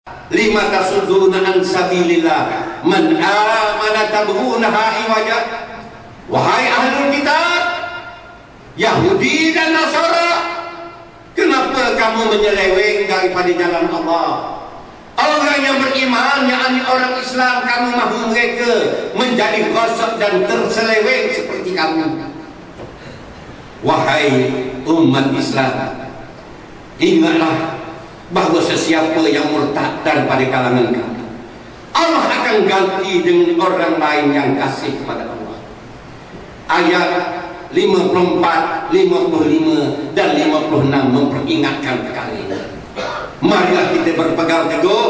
lima tasudduna an sabilillah man amana tabghunaha iwaja. Wahai ahlul kitab, Yahudi dan Nasara, kenapa kamu menyeleweng daripada jalan Allah? Orang yang beriman, yakni orang Islam, kamu mahu mereka menjadi rosak dan terseleweng seperti kamu. Wahai umat Islam, ingatlah bahawa sesiapa yang murtad daripada kalangan kamu, Allah akan ganti dengan orang lain yang kasih kepada Allah. Ayat 54, 55 dan 56 memperingatkan perkara ini. Marilah kita berpegang teguh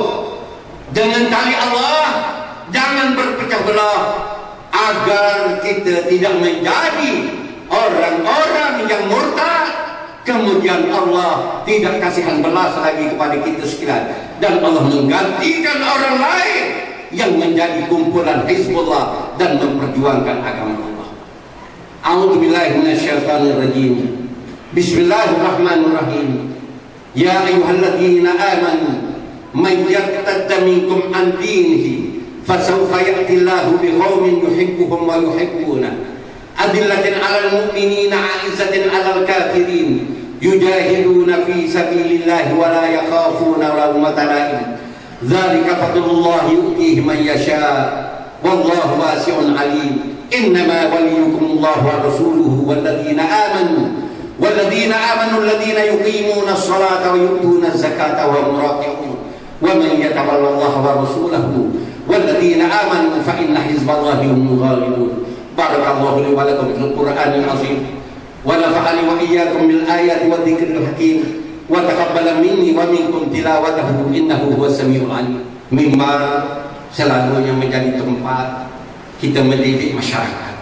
dengan tali Allah, jangan berpecah belah, agar kita tidak menjadi orang-orang yang murtad, kemudian Allah tidak kasihan belas lagi kepada kita sekalian, dan Allah menggantikan orang lain yang menjadi kumpulan Hizbullah dan memperjuangkan agama Allah. A'udzubillahi minasyaitonirrajim. Bismillahirrahmanirrahim. Ya ayyuhalladzina amanu man yartadda minkum an dinihi fasawfa ya'tillahu biqaumin yuhibbuhum wa yuhibbuna adillatin 'alal mu'minina 'izzatin 'alal kafirin yujahiduna fi sabilillahi wa la yakhafuna lawmata la'im dzalika fadlullahi yu'tihi man yasha' wallahu wasi'un 'alim. Innama waliyukumullahu wa rasuluhu walladzina amanu الذين يقيمون الصلاة ويؤتون الزكاة وهم راكعون ومن يتولى الله ورسوله والذين آمنوا فإن حزب الله هم الغالبون. بارك الله لي ولكم في القرآن العظيم ونفعني وإياكم بالآيات والذكر الحكيم وتقبل مني ومنكم تلاوته إنه هو السميع العليم. Mimbar selalunya menjadi tempat kita mendidik masyarakat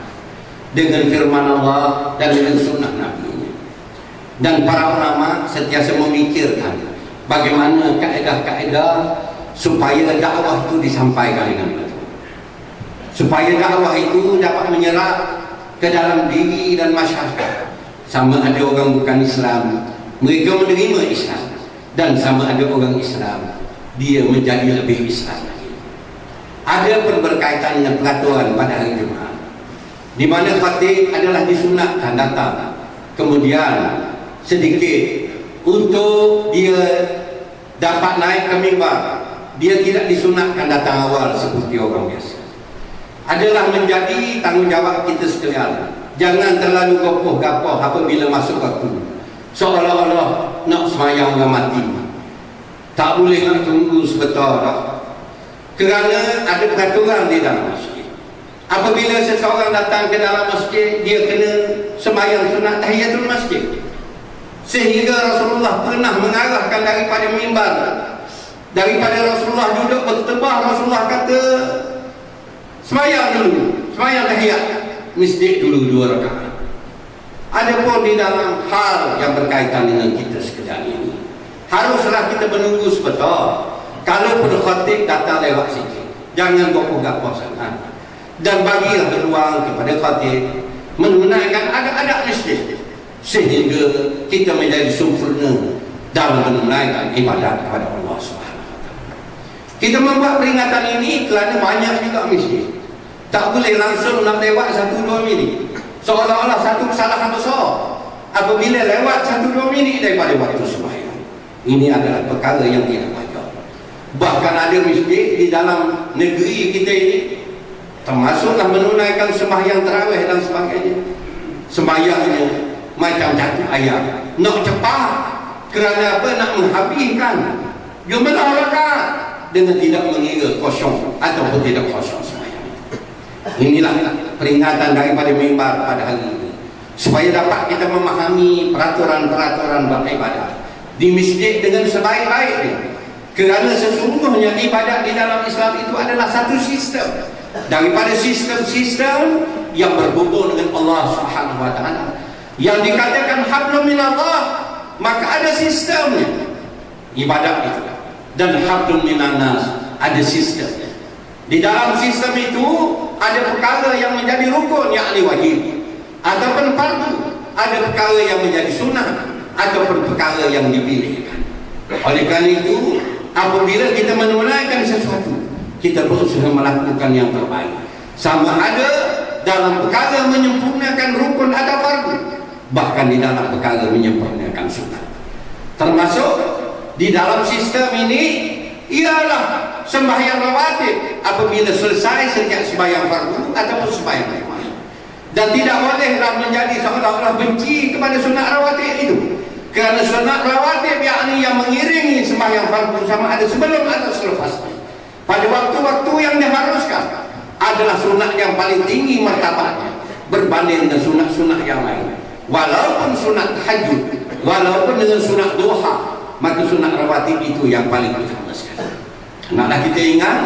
dengan firman Allah dan dengan sunnah Nabi. Dan para ulama sentiasa memikirkan bagaimana kaedah-kaedah supaya dakwah itu disampaikan dengan betul, supaya dakwah itu dapat menyerap ke dalam diri dan masyarakat. Sama ada orang bukan Islam, mereka menerima Islam, dan sama ada orang Islam, dia menjadi lebih Islam lagi. Ada pun berkaitan dengan peraturan pada hari Jumaat, di mana khatib adalah disunatkan datang, kemudian sedikit untuk dia dapat naik ke mimbar. Dia tidak disunatkan datang awal seperti orang biasa. Adalah menjadi tanggungjawab kita sekalian. Jangan terlalu gopoh-gapoh apabila masuk waktu, seolah-olah nak semayang orang mati. Tak boleh nak tunggu sebentar dah. Kerana ada peraturan di dalam masjid. Apabila seseorang datang ke dalam masjid, dia kena semayang sunat tahiyatul masjid. Sehingga Rasulullah pernah mengarahkan daripada mimbar, daripada Rasulullah duduk bertebah, Rasulullah kata semayang dulu, semayang tahiyat masjid dulu 2 rakaat. Ada pun di dalam hal yang berkaitan dengan kita sekalian ini, haruslah kita menunggu sebentar. Kalau pun khatib datang lewat sikit, jangan gopoh-gapoh sangat, dan bagilah peluang kepada khatib menunaikan adab-adab masjid, sehingga kita menjadi sempurna dalam menunaikan ibadat kepada Allah Subhanahu wa taala. Kita membuat peringatan ini kerana banyak juga masjid tak boleh langsung nak lewat 1-2 minit, seolah-olah satu kesalahan besar apabila lewat 1-2 minit daripada waktu sembahyang. Ini adalah perkara yang tidak wajar. Bahkan ada masjid di dalam negeri kita ini, termasuklah menunaikan sembahyang tarawih dan sebagainya, sembahyangnya macam jatuh ayam, nak cepat. Kerana apa? Nak menghabiskan jumlah rakaat dengan tidak mengira kosong ataupun tidak kosong sembahyang. Inilah peringatan daripada mimbar pada hari ini, supaya dapat kita memahami peraturan-peraturan beribadah di masjid dengan sebaik-baiknya. Kerana sesungguhnya ibadat di dalam Islam itu adalah satu sistem daripada sistem-sistem yang berhubung dengan Allah Subhanahu wa taala. Yang dikatakan hablum minallah, maka ada sistemnya ibadat itu, dan hablum minannas ada sistemnya. Di dalam sistem itu ada perkara yang menjadi rukun, yakni wajib, ataupun fardu, ada perkara yang menjadi sunnah, ataupun perkara yang dipilihkan. Oleh kerana itu apabila kita menunaikan sesuatu, kita berusaha melakukan yang terbaik, sama ada dalam perkara menyempurnakan rukun atau fardu, bahkan di dalam perkara menyempurnakan sunat. Termasuk di dalam sistem ini ialah sembahyang rawatib apabila selesai setiap sembahyang fardu ataupun sembahyang jemaah, dan tidak bolehlah menjadi seolah-olah benci kepada sunat rawatib itu, kerana sunat rawatib yakni yang mengiringi sembahyang fardu sama ada sebelum atau selepas. Pada waktu-waktu yang diharuskan adalah sunat yang paling tinggi martabatnya berbanding dengan sunat-sunat yang lain. Walaupun sunat tahajud, walaupun dengan sunat duha, maka sunat rawatib itu yang paling utama sekali. Naklah kita ingat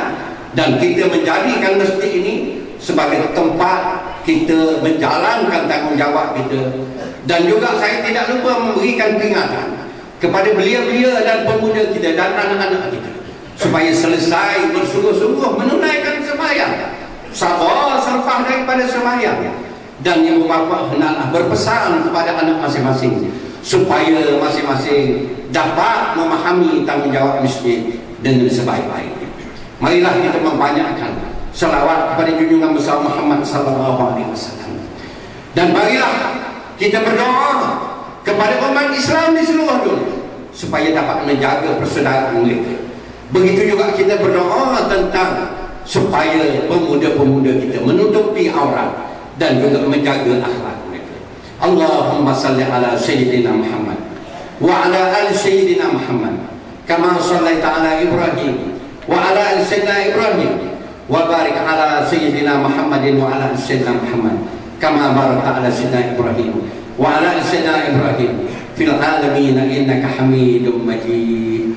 dan kita menjadikan masjid ini sebagai tempat kita menjalankan tanggungjawab kita. Dan juga saya tidak lupa memberikan peringatan kepada belia-belia dan pemuda kita dan anak-anak kita supaya selesai bersungguh-sungguh menunaikan sembahyang, sabar selepas daripada sembahyang, dan ibu bapa hendaklah berpesan kepada anak masing-masing supaya masing-masing dapat memahami tanggungjawab masjid dengan sebaik-baiknya. Marilah kita membanyakkan selawat kepada junjungan besar Muhammad sallallahu alaihi wasallam, dan marilah kita berdoa kepada umat Islam di seluruh dunia supaya dapat menjaga persaudaraan mereka. Begitu juga kita berdoa tentang supaya pemuda-pemuda kita menutupi aurat dan juga menjaga akhlak mereka. Allahumma salli ala Sayyidina Muhammad wa ala ali Sayyidina Muhammad kama sallaita ala Ibrahim wa ala ali Sayyidina Ibrahim wa barik ala Sayyidina Muhammadin wa ala ali Sayyidina Muhammad kama barakta ala Sayyidina Ibrahim wa ala ali Sayyidina Ibrahim fil alamin innaka Hamidum Majid.